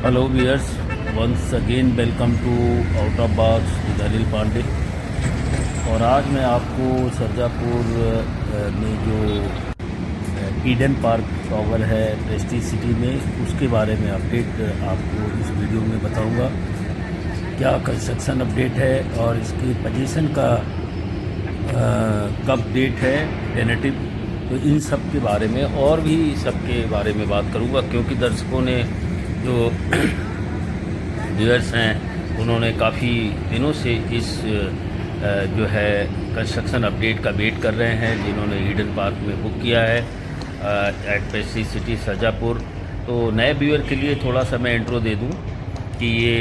Hello viewers, once again welcome to out of box with Anil Pandey. और आज मैं आपको सरजापुर में जो ईडन पार्क टावर है प्रेस्टीज सिटी में, उसके बारे में अपडेट आपको इस वीडियो में बताऊंगा। क्या कंस्ट्रक्शन अपडेट है और इसकी पोजीशन का कब डेट है टेनेटिव, तो इन सब के बारे में और भी सब के बारे में बात करूंगा, क्योंकि दर्शकों ने जो व्यूअर्स हैं उन्होंने काफ़ी दिनों से इस जो है कंस्ट्रक्शन अपडेट का वेट कर रहे हैं, जिन्होंने ईडन पार्क में बुक किया है एट प्रेस्टीज सिटी सरजापुर। तो नए व्यूअर के लिए थोड़ा सा मैं इंट्रो दे दूं कि ये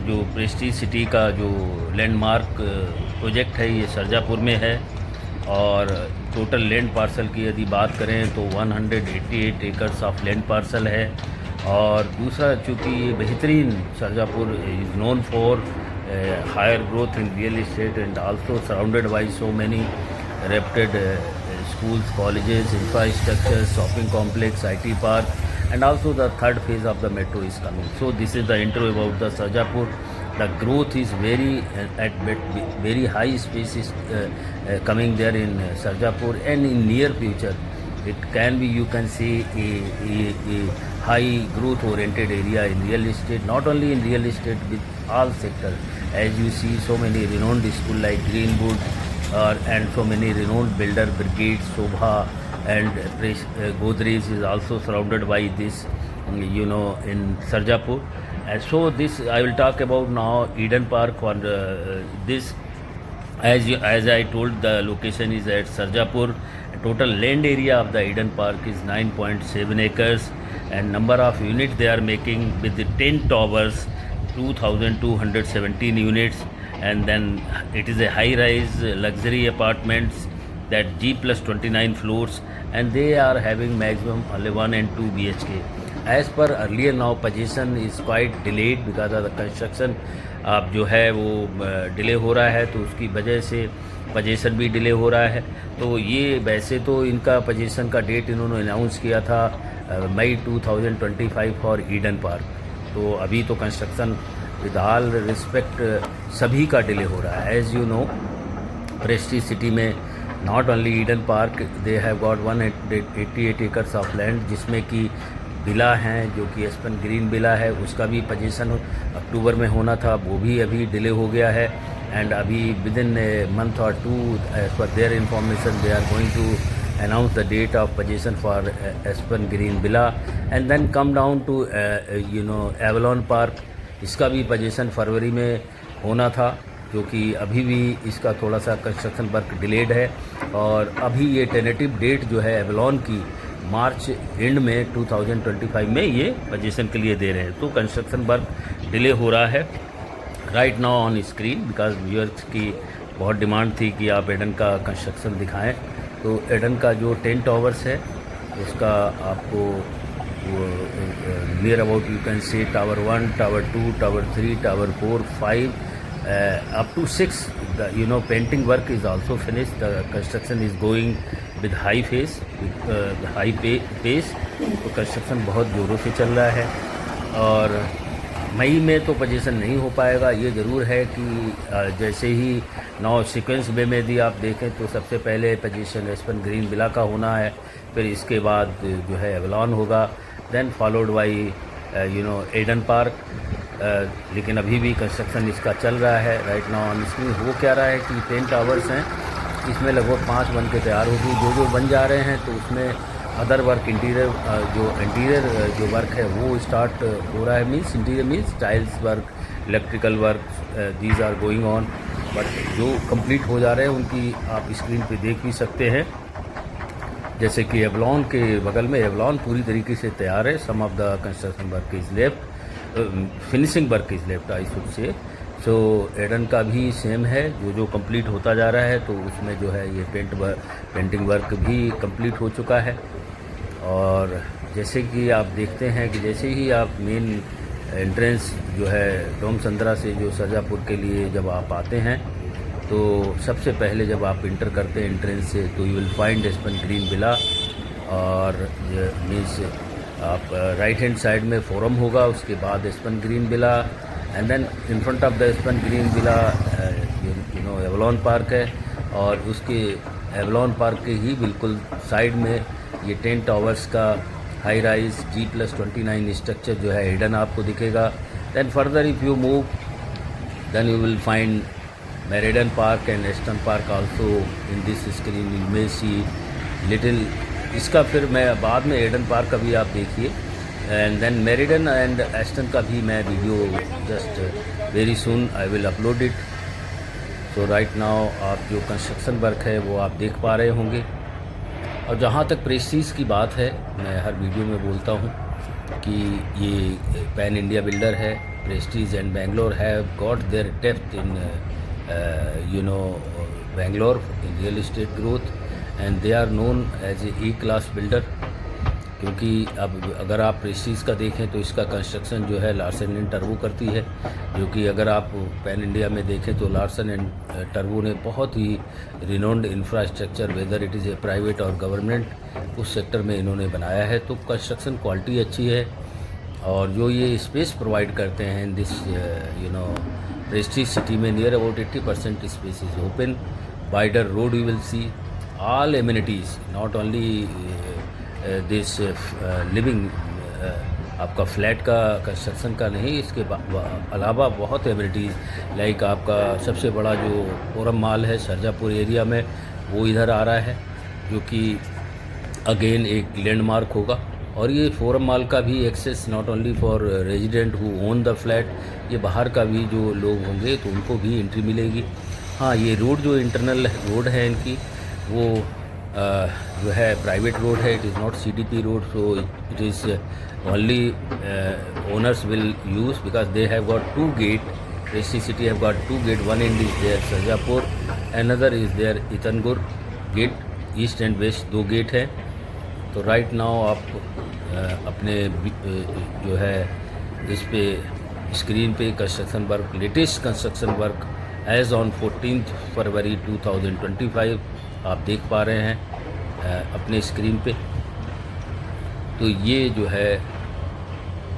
जो प्रेस्टीज सिटी का जो लैंडमार्क प्रोजेक्ट है ये सरजापुर में है। और टोटल लैंड पार्सल की यदि बात करें तो 188 एकर्स ऑफ लैंड पार्सल है। और दूसरा, चूँकि ये बेहतरीन Sarjapur is known for higher growth in real estate and also surrounded by so many reputed schools, colleges, infrastructure, shopping complex, IT park, and also the third phase of the metro is coming. So this is the intro about the Sarjapur. The growth is very high space is coming there in Sarjapur, and in near future it can be, you can see a high growth oriented area in real estate, not only in real estate with all sectors. As you see, so many renowned school like Greenwood and so many renowned builder brigades, Shobha and Godrej is also surrounded by this, in Sarjapur. And so this I will talk about now Eden Park. For this, as I told, the location is at Sarjapur. Total land area of the Eden Park is 9.7 acres, and number of units they are making with the 10 towers, 2,217 units. And then it is a high-rise luxury apartments that G plus 29 floors, and they are having maximum only 1 and 2 BHK. As per earlier, now possession is quite delayed because of the construction अब जो है वो delay हो रहा है, तो उसकी वजह से पोजीशन भी डिले हो रहा है। तो ये वैसे तो इनका पोजीशन का डेट इन्होंने अनाउंस किया था मई 2025 फॉर ईडन पार्क। तो अभी तो कंस्ट्रक्शन विद ऑल रिस्पेक्ट सभी का डिले हो रहा है। As you know, Prestige City में not only Eden Park, they have got 188 acres of land, जिसमें कि विला हैं जो कि एस्पन ग्रीन विला है, उसका भी पोजीशन अक्टूबर में होना था, वो भी अभी डिले हो गया है। एंड अभी विद इन ए मंथ और two, as per their information, they are going to announce the date of possession for Aspen Green Villa, and then come down to Avalon Park. इसका भी position फरवरी में होना था, क्योंकि अभी भी इसका थोड़ा सा कंस्ट्रक्शन वर्क डिलेड है। और अभी ये टेनेटिव डेट जो है एवलॉन की मार्च एंड में 2025 में ये पोजीशन के लिए दे रहे हैं। तो कंस्ट्रक्शन वर्क डिले हो रहा है right now on screen, because viewers की बहुत डिमांड थी कि आप एडन का कंस्ट्रक्शन दिखाएं। तो एडन का जो 10 टावर्स है उसका आपको near about you can say tower 1, tower 2, tower 3, tower 4, 5 up to 6. The painting work is also finished. The construction is going with high pace, pace. तो कंस्ट्रक्शन बहुत ज़ोरों से चल रहा है। और मई में तो पोजीशन नहीं हो पाएगा। ये ज़रूर है कि जैसे ही नौ सीक्वेंस वे में यदि आप देखें तो सबसे पहले पोजीशन एस्पन ग्रीन विला का होना है, फिर इसके बाद जो है एवलॉन होगा, then followed by Eden Park. लेकिन अभी भी कंस्ट्रक्शन इसका चल रहा है राइट नाउ ऑन स्क्रीन। हो क्या रहा है कि 10 टावर्स हैं, इसमें लगभग 5 बन के तैयार होगी। जो बन जा रहे हैं तो उसमें अदर वर्क, इंटीरियर जो वर्क है वो स्टार्ट हो रहा है। Means interior means tiles work, electrical work, these are going on. But जो कंप्लीट हो जा रहे हैं उनकी आप स्क्रीन पे देख भी सकते हैं। जैसे कि एवलॉन के बगल में एवलॉन पूरी तरीके से तैयार है। Some of the construction work is left, finishing work is left I should say. So Aiden का भी सेम है, जो कंप्लीट होता जा रहा है तो उसमें जो है ये पेंटिंग वर्क भी कंप्लीट हो चुका है। और जैसे कि आप देखते हैं कि जैसे ही आप मेन एंट्रेंस जो है डोम संतरा से जो सरजापुर के लिए जब आप आते हैं, तो सबसे पहले जब आप इंटर करते हैं एंट्रेंस से, तो you will find Aspen Green villa. और मीन्स आप राइट हैंड साइड में फोरम होगा, उसके बाद Aspen Green villa, and then in front of the Aspen Green villa you know Avalon Park है, और उसके एवलॉन पार्क के ही बिल्कुल साइड में ये 10 टावर्स का हाई राइज G+29 स्ट्रक्चर जो है हिडन आपको दिखेगा। Then further if you move then you will find Meridian Park and Aston Park also in this screen you may see little. इसका फिर मैं बाद में एडन पार्क का भी आप देखिए, and then Meridian and Aston का भी मैं video just very soon I will upload it. So right now आप जो कंस्ट्रक्शन वर्क है वो आप देख पा रहे होंगे। और जहाँ तक प्रेस्टीज की बात है, मैं हर वीडियो में बोलता हूँ कि ये पैन इंडिया बिल्डर है। Prestige and Bangalore have got their depth in you know Bangalore in real estate growth, and they are known as A class builder. क्योंकि अब अगर आप प्रेस्टीज का देखें तो इसका कंस्ट्रक्शन जो है लार्सन एंड टर्बो करती है, जो कि अगर आप पैन इंडिया में देखें तो लार्सन एंड टर्बो ने बहुत ही renowned infrastructure, whether it is a private और गवर्नमेंट, उस सेक्टर में इन्होंने बनाया है। तो कंस्ट्रक्शन क्वालिटी अच्छी है, और जो ये स्पेस प्रोवाइड करते हैं in this you know Prestige City में, near about 80% space is open, wider road you will see, all amenities, not only this living आपका फ्लैट का कंस्ट्रक्शन का नहीं, इसके अलावा बहुत एमिनिटीज़ लाइक आपका सबसे बड़ा जो फोरम मॉल है सरजापुर एरिया में वो इधर आ रहा है, जो कि अगेन एक लैंडमार्क होगा। और ये फोरम मॉल का भी access not only for resident who own the flat, ये बाहर का भी जो लोग होंगे तो उनको भी एंट्री मिलेगी। हाँ, ये रोड जो इंटरनल रोड है इनकी वो जो है प्राइवेट रोड है, it is not CDP road, so it is only owners will use because they have got 2 gate. Prestige City have got 2 gate, one end is there Sarjapur, another is there Ittangur gate, east and west 2 gate हैं। तो right now आप अपने जो है इस पे screen पे construction work, latest construction work as on 14 फरवरी 2025 आप देख पा रहे हैं अपने स्क्रीन पे। तो ये जो है,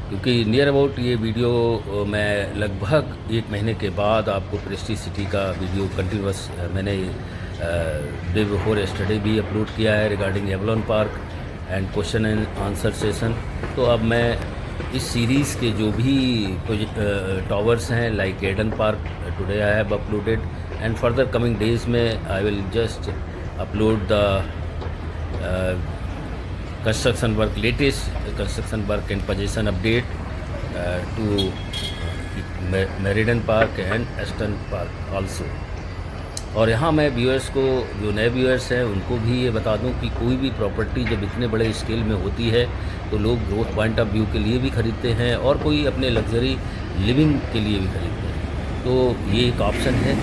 क्योंकि नियर अबाउट ये वीडियो मैं लगभग 1 महीने के बाद आपको प्रेस्टीज सिटी का वीडियो कंटिन्यूस मैंने डे बिफोर यस्टरडे भी अपलोड किया है regarding Avalon park and question and answer session. तो अब मैं इस सीरीज़ के जो भी टावर्स हैं like Eden Park today I have uploaded, and further coming days में I will just upload the construction work, latest construction work and possession update to Meridian Park and Aston Park also। और यहाँ मैं viewers को, जो नए viewers हैं उनको भी ये बता दूँ कि कोई भी प्रॉपर्टी जब इतने बड़े स्केल में होती है तो लोग ग्रोथ पॉइंट ऑफ व्यू के लिए भी ख़रीदते हैं और कोई अपने लग्जरी लिविंग के लिए भी ख़रीदते हैं। तो ये एक ऑप्शन है,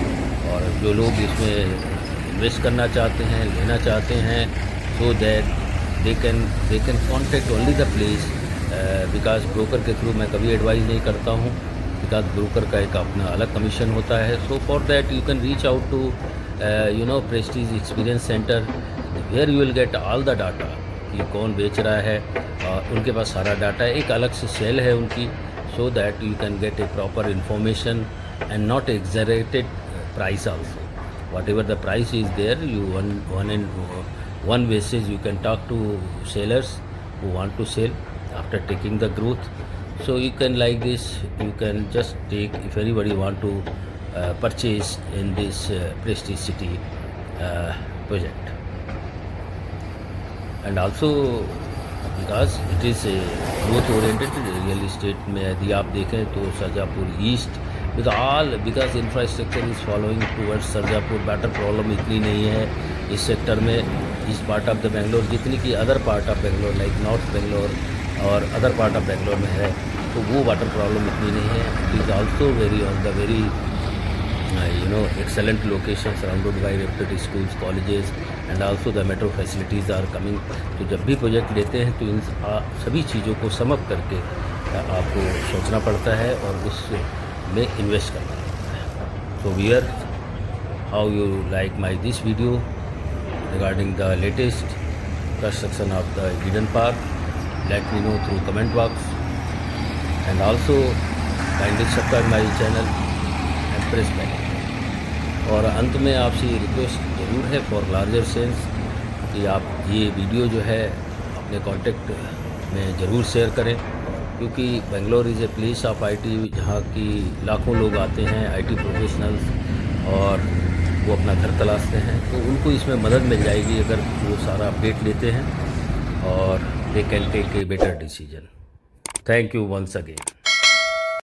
और जो लोग इसमें इन्वेस्ट करना चाहते हैं, लेना चाहते हैं, so that they can contact only the place, because broker के थ्रू मैं कभी एडवाइस नहीं करता हूँ, बिकॉज ब्रोकर का एक अपना अलग कमीशन होता है। So for that you can reach out to you know Prestige experience centre, where you will get all the data कि कौन बेच रहा है, उनके पास सारा डाटा है, एक अलग से सेल है उनकी, so that you can get a proper information and not exaggerated price also. Whatever the price is there, you one basis you can talk to sellers who want to sell after taking the growth. So you can like this, you can just take, if anybody want to purchase in this Prestige City project. And also because it is a growth oriented real estate में यदि आप देखें तो Sarjapur east with all, because infrastructure is following towards Sarjapur, better problem इतनी नहीं है इस sector में, इस पार्ट ऑफ द बेंगलोर जितनी कि other part of Bangalore like north Bangalore और अदर पार्ट ऑफ बेंगलोर में है, तो वो वाटर प्रॉब्लम इतनी नहीं है। It is also very on the very you know excellent location surrounded by reputed schools, colleges and also the metro facilities are coming। तो जब भी प्रोजेक्ट लेते हैं तो इन सभी चीज़ों को समअप करके आपको सोचना पड़ता है और उस में इन्वेस्ट करना पड़ता है। So here how you like my this video regarding the latest construction of the Eden Park let me know through comment box, and also kindly subscribe my channel and press bell. और अंत में आपसे ये request ज़रूर है for larger sense कि आप ये वीडियो जो है अपने कॉन्टेक्ट में ज़रूर शेयर करें, क्योंकि Bangalore is a place of IT, जहाँ की लाखों लोग आते हैं आईटी प्रोफेशनल्स, और वो अपना घर तलाशते हैं, तो उनको इसमें मदद मिल जाएगी अगर वो सारा अपडेट लेते हैं और they can take a better decision. Thank you once again.